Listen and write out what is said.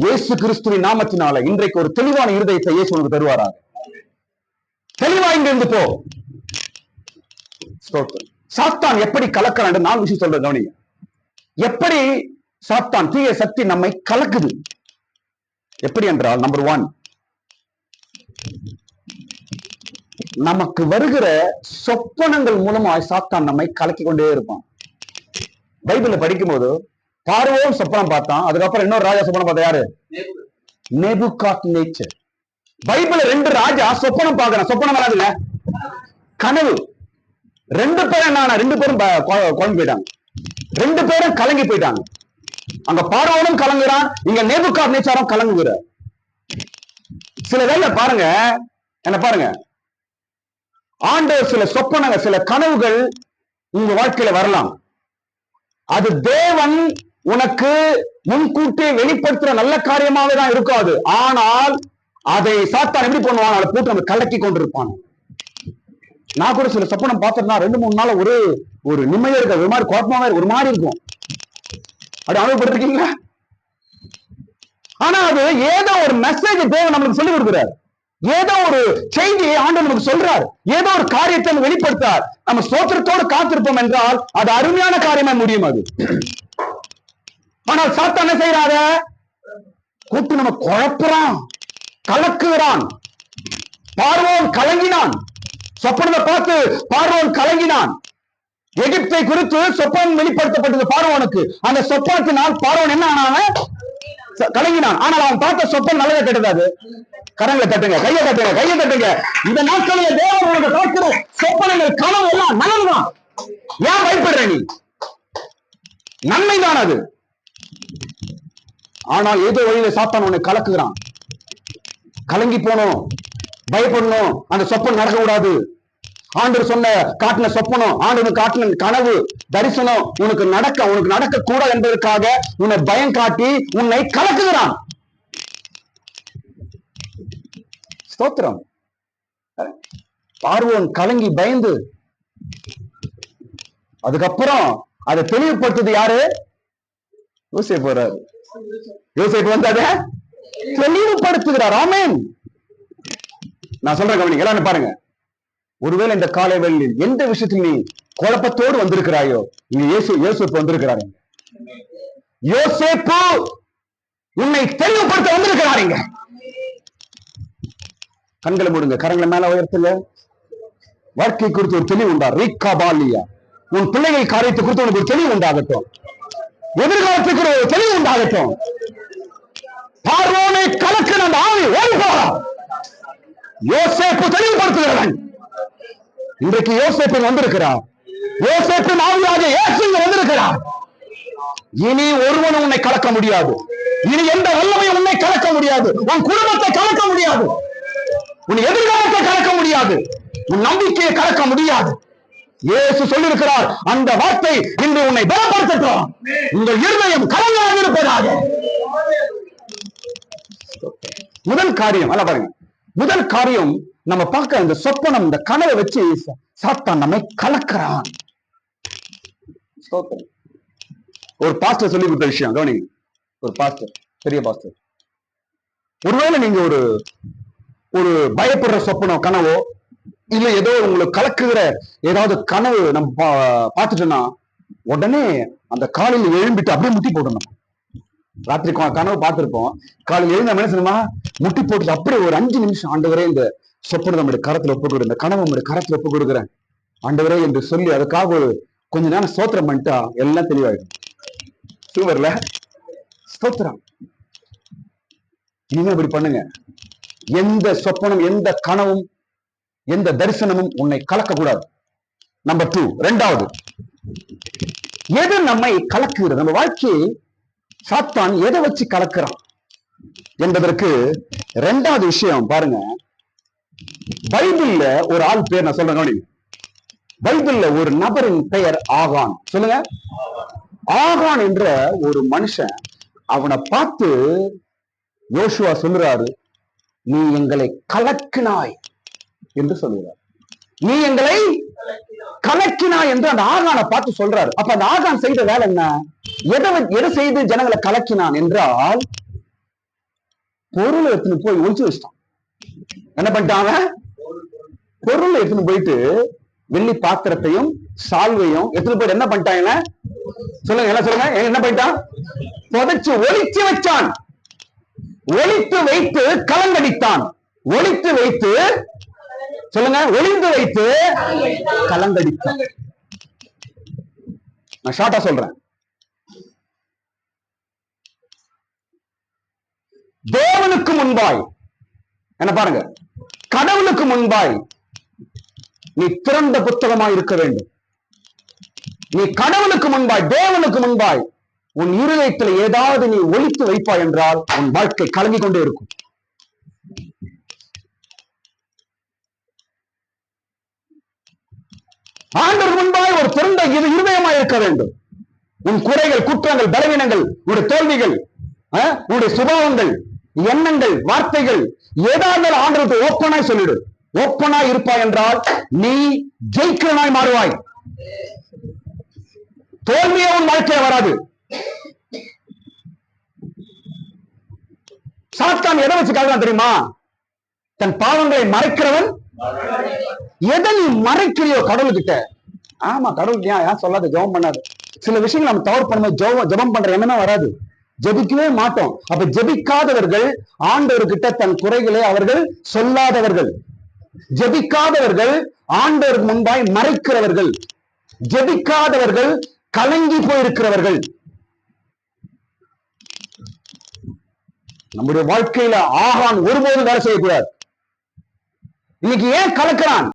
இயேசு கிறிஸ்துவின் நாமத்தினால இன்றைக்கு ஒரு தெளிவான இருதயத்தை இயேசு உனக்கு தருவாராக. தெளிவா இங்க இருந்து போ. சாத்தான் எப்படி கலக்கிறான்? 4 விஷயம் சொல்ற கவனிங்க. எப்படி சாத்தான் தீய சக்தி நம்மை கலக்குது? எப்படி என்றால், நம்பர் 1, நமக்கு வருகிற சொப்பனங்கள் மூலமா சாத்தான் நம்மை கலக்கி கொண்டே இருப்பான். பைபிள்ல படிக்கும் போது பார்வோன் சொப்பனம் பார்த்தான், அதுக்கப்புறம் இன்னொரு ராஜா சொப்பனம் பார்த்தா யாரு? நேபுகாத்நேச்சர். பைபிள்ல 2 ராஜா சொப்பனம் பார்க்கறான். சொப்பனம் வராதுங்க, கனவு. 2 பேரும் என்ன? 2 பேரும் குழம்பு போயிட்டாங்க, 2 பேரும் கலங்கி போயிட்டாங்க. அங்க பார்வோனும் கலங்குறான், இங்க நேபுகாத்நேச்சாரும் கலங்குகிறார். சில வேளை பாருங்க, என்ன பாருங்க, ஆண்டவர் சில சொப்பனங்கள், சில கனவுகள் உங்க வாழ்க்கையில வரலாம். அது தேவன் உனக்கு முன்கூட்டி வெளிப்படுத்துற நல்ல காரியமாக தான் இருக்காது. ஆனால் அதை சாத்தான் எப்படி பண்ணுவான்? அதை போட்டு நம்ம கலக்கி கொண்டிருப்பான். நான் கூட சில சொப்பனம் பார்த்தேன்னா 2-3 நாள் ஒரு நிம்மதியா இருக்க, ஒரு மாதிரி குழப்பமா ஒரு மாதிரி இருக்கும். அப்படி அனுபவப்பட்டிருக்கீங்களா? ஆனா அது ஏதோ ஒரு மெசேஜ் தேவன் நம்மளுக்கு சொல்லி கொடுக்கிறார், ஏதோ ஒரு செய்தியை ஆண்டவர் நமக்கு சொல்றார், ஏதோ ஒரு காரியத்தை வெளிப்படுத்தார். நம்ம ஸ்தோத்திரத்தோடு காத்திருப்போம் என்றால் அது அருமையான காரியமா முடியும் அது. ஆனால் சாத்தான் என்ன செய்யறாத? கூட்டு நம்ம குழப்பறான், கலக்குகிறான். பார்வோன் கலங்கினான், சொப்பனத்தை பார்த்து பார்வோன் கலங்கினான். எகிப்தை குறித்து சொப்பனம் வெளிப்படுத்தப்பட்டது பார்வோனுக்கு. அந்த சொப்பனத்தினால் பார்வோன் என்ன ஆனான? கலங்கினான். ஆனால் அவன் பார்த்த சொப்பனம் நல்லதை கெட்டது. கரங்களை தட்டுங்க, கையை தட்டுங்க, கையை தட்டுங்க. இந்த நாட்களில் தேவன் உனக்கு பார்க்கிற சொப்பனங்கள், கனவு எல்லாம் நல்லதுதான். ஏன் பயப்படுற நீ? நன்மைதான் அது. ஆனால் ஏதோ வழியில சாத்தான் உன்னை கலக்குகிறான். கலங்கி போனோம், பயப்படணும், அந்த சொப்பனம் நடக்க கூடாது. ஆண்டவர் சொன்ன காட்டின சொப்பனம், ஆண்டவர் காட்டின கனவு, தரிசனம் உனக்கு நடக்க கூடாது என்பதற்காக உன்னை பயம் காட்டி உன்னை கலக்குகிறான். ஸ்தோத்திரம். பார்வோன் கலங்கி பயந்து, அதுக்கப்புறம் அதை தெளிவுபடுத்துது யாரு? யோசேப்பு வர்றாரு. யோசேப்பு வந்து அதை தெளிவுபடுத்துகிறார். ஆமென். நான் சொல்றேன் கவனிங்க, எல்லாரும் பாருங்க. ஒருவேளை இந்த காலை வேளையில் எந்த விஷயத்தில் நீ குழப்பத்தோடு வந்திருக்கிறாயோ, இங்க யோசேப்பு வந்திருக்கிறாரு. யோசேப்பு உன்னை தெளிவுபடுத்த வந்திருக்கிறாருங்க. கண்களை மூடுங்க, கரங்களை மேல உயர்த்துங்க. வாழ்க்கை குறித்து ஒரு தெளிவு உண்டா? ரீகாபாலியா. உன் பிள்ளைகள் காரியத்தை குறித்து உனக்கு ஒரு தெளிவு உண்டாகட்டும், எதிர்காலத்துக்கு ஒரு தெளிவு உண்டாகட்டும். பார்வோனை கலக்கிற அந்த ஆவி ஓடி போகலாம். யோசேப்பு தெளிவுபடுத்துகிறவன். இன்றைக்கு யோசேப்பு வந்திருக்கிறார். யோசேப்பின் ஆவியாக இயேசு வந்திருக்கிறார். இனி ஒருவனும் உன்னை கலக்க முடியாது. இனி எந்த வல்லமையும் உன்னை கலக்க முடியாது. உன் குடும்பத்தை கலக்க முடியாது, உன் எதிர்காலத்தை கலக்க முடியாது, உன் நம்பிக்கையை கலக்க முடியாது. இயேசு சொல்லியிருக்கிறார். அந்த வார்த்தை இன்று உன்னை பலப்படுத்தட்டும். உங்கள் இருதயம் கலங்காக இருப்பதாக. முதல் காரியம் அல்ல பாருங்க, முதல் காரியம் நம்ம பார்க்க இந்த சொப்பனம், இந்த கனவை வச்சு சாத்தான் நம்மை கலக்கிறான். ஒரு பாஸ்டர் சொல்லி கொடுத்த விஷயம் கவனிங்க. ஒரு பாஸ்டர், பெரிய பாஸ்டர், ஒருவேளை நீங்க ஒரு பயப்படுற சொப்பனம், கனவோ இல்ல ஏதோ உங்களுக்கு கலக்குகிற ஏதாவது கனவு நம்ம பார்த்துட்டோம்னா உடனே அந்த காலையில் எழும்பிட்டு அப்படியே முட்டி போடணும். ராத்திரி கனவு பார்த்திருப்போம், காலையில் எழுந்த மனுஷனுமா முட்டி போட்டு அப்படியே ஒரு 5 நிமிஷம், ஆண்டவரே இந்த சொப்பனை நம்முடைய கரத்துல ஒப்பு கொடுக்குறேன், இந்த கனவு நம்முடைய கரத்துல ஒப்பு கொடுக்குறேன் ஆண்டவரே என்று சொல்லி அதுக்காக ஒரு கொஞ்ச நேரம் ஸ்தோத்திரம் பண்ணிட்டா எல்லாம் தெளிவாயிடும். சூப்பர்ல, ஸ்தோத்திரம். இனிமே இப்படி பண்ணுங்க. எந்த சொப்பனம், எந்த கனவும், எந்த தரிசனமும் உன்னை கலக்க கூடாது. நம்பர் 2. இரண்டாவது, எது நம்மை கலக்குகிறது? நம்ம வாழ்க்கையை சாத்தான் எதை வச்சு கலக்குறான் என்பதற்கு 2வது விஷயம் பாருங்க. பைபிள்ல ஒரு ஆள் பேர் நான் சொல்றேன். பைபிள்ல ஒரு நபரின் பெயர் ஆகான். சொல்லுங்க. ஆகான் என்ற ஒரு மனுஷன், அவனை பார்த்து யோசுவா சொல்லுறாரு, நீ எங்களை கலக்கினாய் என்று சொல்லுகிறார். நீ எங்களை கலக்கினாய் என்று அந்த ஆகானை பார்த்து சொல்றாரு. அப்ப அந்த ஆகான் செய்த வேலை என்ன? எதை செய்து ஜனங்களை கலக்கினான் என்றால், பொருளை எடுத்துன்னு போய் ஒழிச்சு வச்சிட்டான். என்ன பண்ணிட்டாங்க? பொருளை எடுத்துன்னு போயிட்டு வெள்ளி பாத்திரத்தையும் சால்வையும் எடுத்துன்னு போயிட்டு என்ன பண்ணிட்டாங்க? சொல்லுங்க, என்ன சொல்லுங்க, என்ன பண்ணிட்டான்? புதைச்சு ஒளிச்சு வச்சான். ஒளித்து வைத்து கலங்கடித்தான். ஒளித்து வைத்து, சொல்லுங்க, ஒளிந்து வைத்து கலங்கடித்தான். நான் ஷார்ட்டா சொல்றேன். தேவனுக்கு முன்பாய், என்ன பாருங்க, கடவுளுக்கு முன்பாய் நீ திறந்த புத்தகமாய் இருக்க வேண்டும். நீ கடவுளுக்கு முன்பாய், தேவனுக்கு முன்பாய் உன் இருதயத்தில் ஏதாவது நீ ஒளித்து வைப்பாய் என்றால் உன் வாழ்க்கை கலங்கிக் கொண்டே இருக்கும். ஆண்டவர் முன்பாய் ஒரு திறந்த இருதயமாய் இருக்க வேண்டும். உன் குறைகள், குற்றங்கள், பலவீனங்கள், உன்னுடைய தோல்விகள், உன்னுடைய சுபாவங்கள், எண்ணங்கள், வார்த்தைகள் ஏதாவது ஆண்டவருக்கு ஓப்பனாய் சொல்லிடு. ஓப்பனாய் இருப்பாய் என்றால் நீ ஜெயிக்கிறனாய் மாறுவாய். தோல்வியே உன் வாழ்க்கையில வராது. சாத்தான் எதை வச்சு காரணம் தெரியுமா? தன் பாவங்களை மறைக்கிறவன். எதை நீ மறைக்கிறியோ கடவுள்கிட்ட, ஆமா கடவுள் ஏன் சொல்லாத, ஜெபம் பண்ணாது. சில விஷயங்கள் நம்ம தவறு பண்ணும்போது ஜெபம் பண்ற எண்ணமே வராது, ஜெபிக்கவே மாட்டோம். அப்ப ஜெபிக்காதவர்கள் ஆண்டவர்கிட்ட தன் குறைகளை அவர்கள் சொல்லாதவர்கள். ஜெபிக்காதவர்கள் ஆண்டவருக்கு முன்பாய் மறைக்கிறவர்கள். ஜெபிக்காதவர்கள் கலங்கி போயிருக்கிறவர்கள். நம்முடைய வாழ்க்கையில ஆகான் ஒருபோதும் வேலை செய்யக்கூடாது. இன்னைக்கு ஏன் கலக்கிறான்?